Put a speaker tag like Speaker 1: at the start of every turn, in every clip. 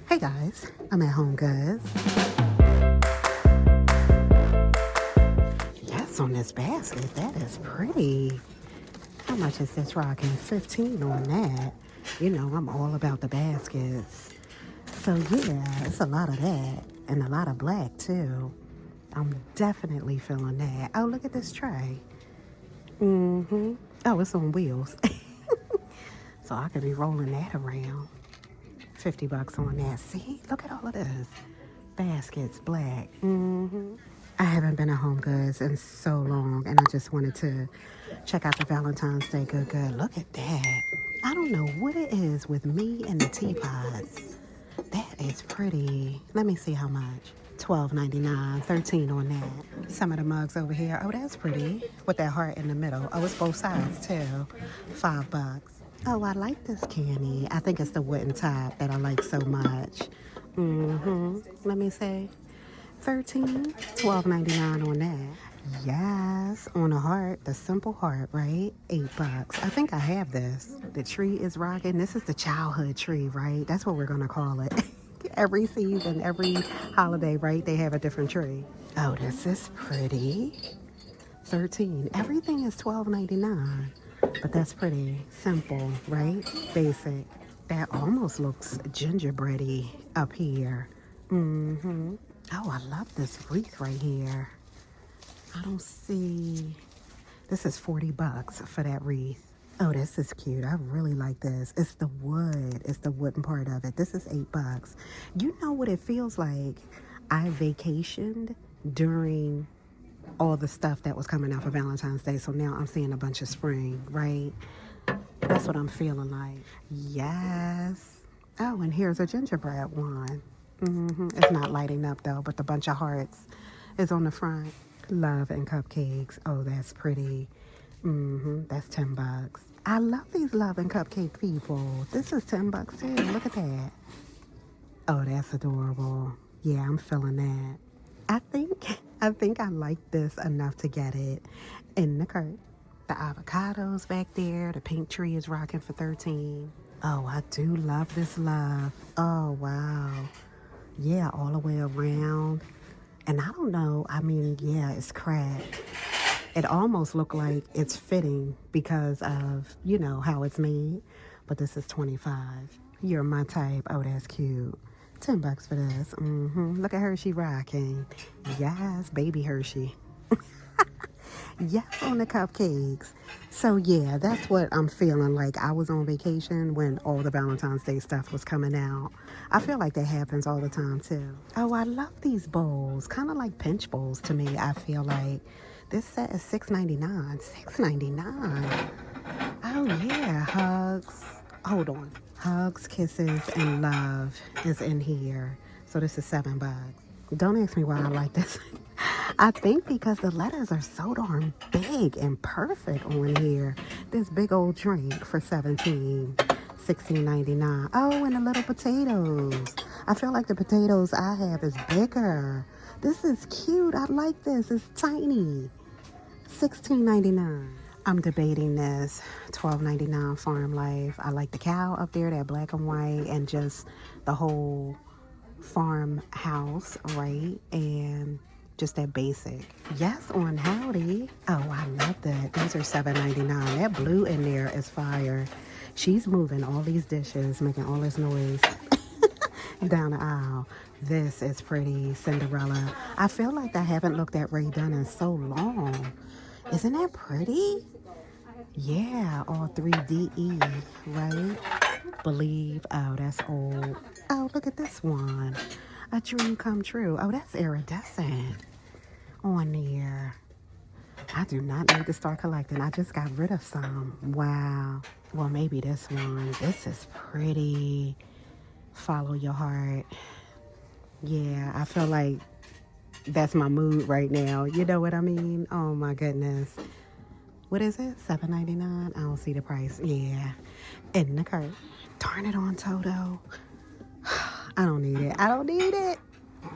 Speaker 1: Hey guys, I'm at Homegoods. Yes, on this basket, that is pretty. How much is this rocking? 15 on that. You know, I'm all about the baskets. So yeah, it's a lot of that. And a lot of black too. I'm definitely feeling that. Oh, look at this tray. Oh, it's on wheels. So I could be rolling that around. 50 bucks on that. See, look at all of this. Baskets, black. I haven't been at HomeGoods in so long, and I just wanted to check out the Valentine's Day good. Look at that. I don't know what it is with me and the teapots. That is pretty. Let me see how much. $12.99, 13 on that. Some of the mugs over here. Oh, that's pretty. With that heart in the middle. Oh, it's both sides too. $5. Oh, I like this candy. I think it's the wooden top that I like so much. Let me see. 13, $12.99 on that. Yes, on a heart, the simple heart, right? $8. I think I have this. The tree is rocking. This is the childhood tree, right? That's what we're gonna call it. Every season, every holiday, right? They have a different tree. Oh, this is pretty. 13. Everything is $12.99. But that's pretty simple, right? Basic. That almost looks gingerbready up here. Oh, I love this wreath right here. I don't see. This is 40 bucks for that wreath. Oh, this is cute. I really like this. It's the wood. It's the wooden part of it. This is 8 bucks. You know what it feels like? I vacationed during all the stuff that was coming out for Valentine's Day. So now I'm seeing a bunch of spring, right? That's what I'm feeling like. Yes. Oh, and here's a gingerbread one. It's not lighting up though, but the bunch of hearts is on the front. Love and cupcakes. Oh, that's pretty. That's 10 bucks. I love these love and cupcake people. This is 10 bucks too. Look at that. Oh, that's adorable. Yeah, I'm feeling that. I think I like this enough to get it in the cart. The avocados back there. The pink tree is rocking for 13. Oh, I do love this love. Oh, wow. Yeah, all the way around. And I don't know. I mean, yeah, it's cracked. It almost looked like it's fitting because of, you know, how it's made. But this is 25. You're my type. Oh, that's cute. 10 bucks for this. Look at Hershey rocking. Yes, baby Hershey. Yes, on the cupcakes. So yeah, that's what I'm feeling like. I was on vacation when all the Valentine's Day stuff was coming out. I feel like that happens all the time too. Oh, I love these bowls. Kind of like pinch bowls to me, I feel like. This set is $6.99. $6.99. Oh yeah, hugs. Hold on. Hugs, kisses, and love is in here. So this is 7 bucks. Don't ask me why I like this. I think because the letters are so darn big and perfect on here. This big old drink for 17, $16.99. Oh, and the little potatoes. I feel like the potatoes I have is bigger. This is cute. I like this. It's tiny. $16.99. I'm debating this. $12.99 Farm Life. I like the cow up there, that black and white, and just the whole farmhouse, right? And just that basic. Yes, on Howdy. Oh, I love that. These are $7.99. That blue in there is fire. She's moving all these dishes, making all this noise down the aisle. This is pretty. Cinderella. I feel like I haven't looked at Ray Dunn in so long. Isn't that pretty? Yeah, all 3DE, right? Believe. Oh, that's old. Oh, look at this one. A dream come true. Oh, that's iridescent on there. I do not need to start collecting. I just got rid of some. Wow. Well, maybe this one. This is pretty. Follow your heart. Yeah, I feel like that's my mood right now. You know what I mean? Oh my goodness. What is it? $7.99? I don't see the price. Yeah. In the cart. Darn it on Toto. I don't need it. I don't need it.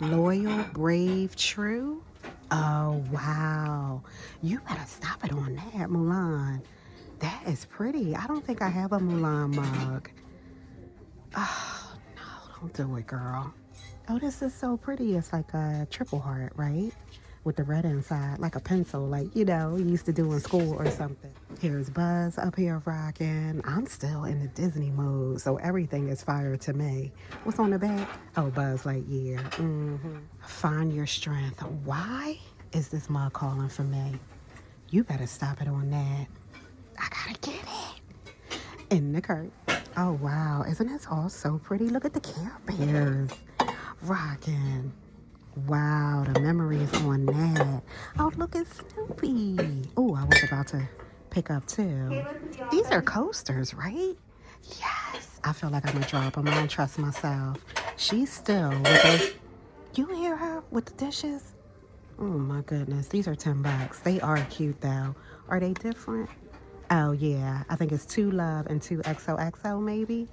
Speaker 1: Loyal, brave, true. Oh, wow. You better stop it on that, Mulan. That is pretty. I don't think I have a Mulan mug. Oh, no. Don't do it, girl. Oh, this is so pretty. It's like a triple heart, right? With the red inside, like a pencil, like, you know, you used to do in school or something. Here's Buzz up here rocking. I'm still in the Disney mode, so everything is fire to me. What's on the back? Oh, Buzz Lightyear. Find your strength. Why is this mug calling for me? You better stop it on that. I gotta get it. In the cart. Oh, wow. Isn't this all so pretty? Look at the Care Bears rocking. Wow, the memories on that. Oh, look at Snoopy. Oh, I was about to pick up too. These are coasters, right? Yes. I feel like I'm gonna drop them. I don't trust myself. She's still with those. You hear her with the dishes? Oh my goodness. These are $10. They are cute though. Are they different? Oh yeah. I think it's 2 Love and 2 XOXO maybe.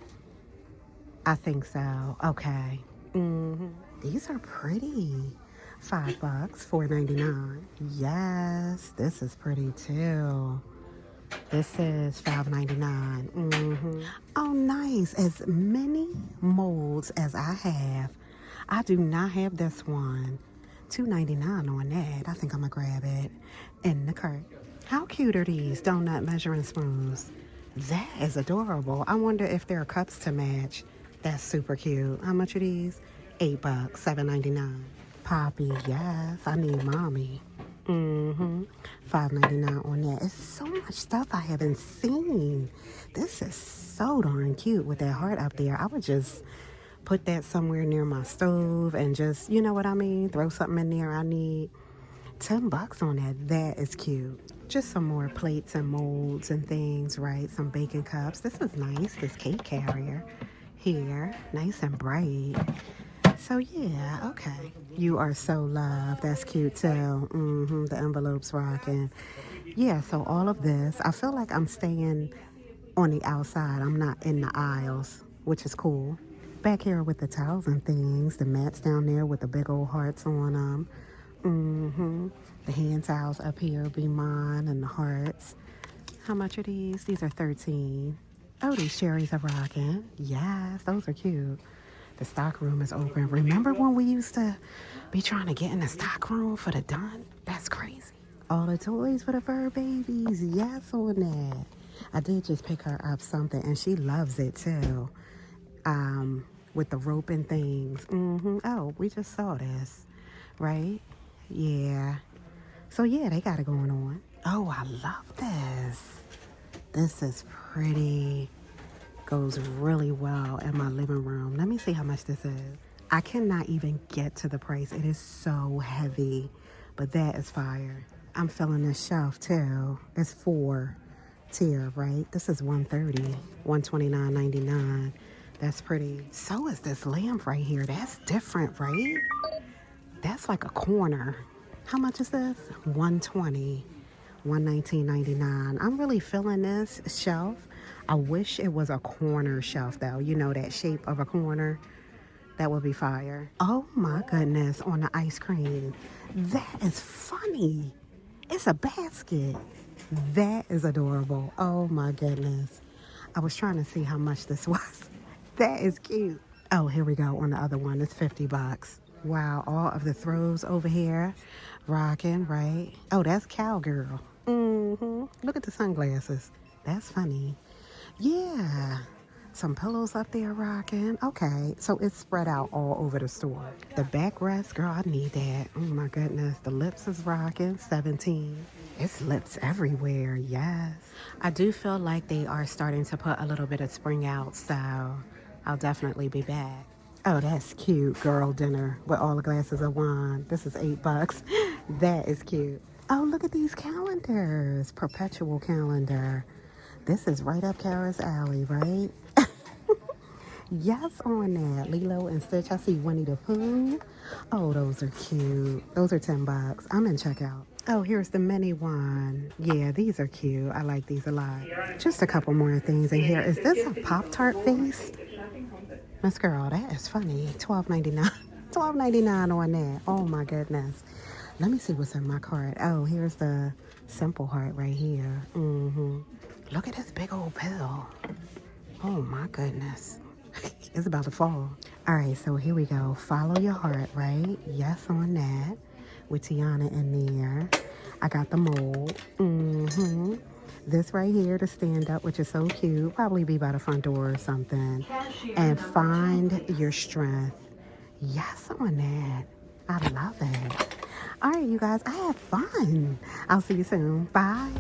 Speaker 1: I think so. Okay. These are pretty. $5, $4.99. Yes, this is pretty too. This is $5.99. Oh, nice. As many molds as I have. I do not have this one. $2.99 on that. I think I'm gonna grab it in the cart. How cute are these donut measuring spoons? That is adorable. I wonder if there are cups to match. That's super cute. How much are these? $8, $7.99. Poppy, yes, I need mommy. $5.99 on that. It's so much stuff I haven't seen. This is so darn cute with that heart up there. I would just put that somewhere near my stove and just, you know what I mean? Throw something in there I need. $10 on that. That is cute. Just some more plates and molds and things, right? Some baking cups. This is nice. This cake carrier here. Nice and bright. So yeah, okay. You are so loved. That's cute too. The envelope's rocking. Yeah, so all of this, I feel like I'm staying on the outside. I'm not in the aisles, which is cool. Back here with the towels and things, the mats down there with the big old hearts on them. The hand towels up here be mine and the hearts. How much are these? These are $13. Oh, these cherries are rocking. Yes, those are cute. The stock room is open. Remember when we used to be trying to get in the stock room for the Dunn? That's crazy. All the toys for the fur babies. Yes, on that. I did just pick her up something, and she loves it too. With the rope and things. Oh, we just saw this, right? Yeah. So yeah, they got it going on. Oh, I love this. This is pretty. Goes really well in my living room. Let me see how much this is. I cannot even get to the price. It is so heavy, but that is fire. I'm feeling this shelf too. It's 4-tier, right? This is $130, $129.99. That's pretty. So is this lamp right here. That's different, right? That's like a corner. How much is this? $120, $119.99. I'm really feeling this shelf. I wish it was a corner shelf though. You know, that shape of a corner. That would be fire. Oh my goodness, on the ice cream. That is funny. It's a basket. That is adorable. Oh my goodness. I was trying to see how much this was. That is cute. Oh, here we go on the other one. It's $50. Wow, all of the throws over here. Rocking, right? Oh, that's Cowgirl. Look at the sunglasses. That's funny. Yeah. Some pillows up there rocking. Okay, so it's spread out all over the store. The backrest, girl, I need that. Oh my goodness. The lips is rocking, $17. It's lips everywhere, yes. I do feel like they are starting to put a little bit of spring out, so I'll definitely be back. Oh, that's cute. Girl dinner with all the glasses of wine. This is $8. That is cute. Oh, look at these calendars. Perpetual calendar. This is right up Kara's alley, right? Yes, on that. Lilo and Stitch. I see Winnie the Pooh. Oh, those are cute. Those are $10. I'm in checkout. Oh, here's the mini one. Yeah, these are cute. I like these a lot. Just a couple more things in here. Is this a Pop-Tart face? Miss Girl, that is funny. $12.99. $12.99 on that. Oh, my goodness. Let me see what's in my cart. Oh, here's the simple heart right here. Look at this big old pill. Oh, my goodness. It's about to fall. All right, so here we go. Follow your heart, right? Yes on that. With Tiana in there. I got the mold. This right here to stand up, which is so cute. Probably be by the front door or something. And find your strength. Yes on that. I love it. All right, you guys, I had fun. I'll see you soon. Bye.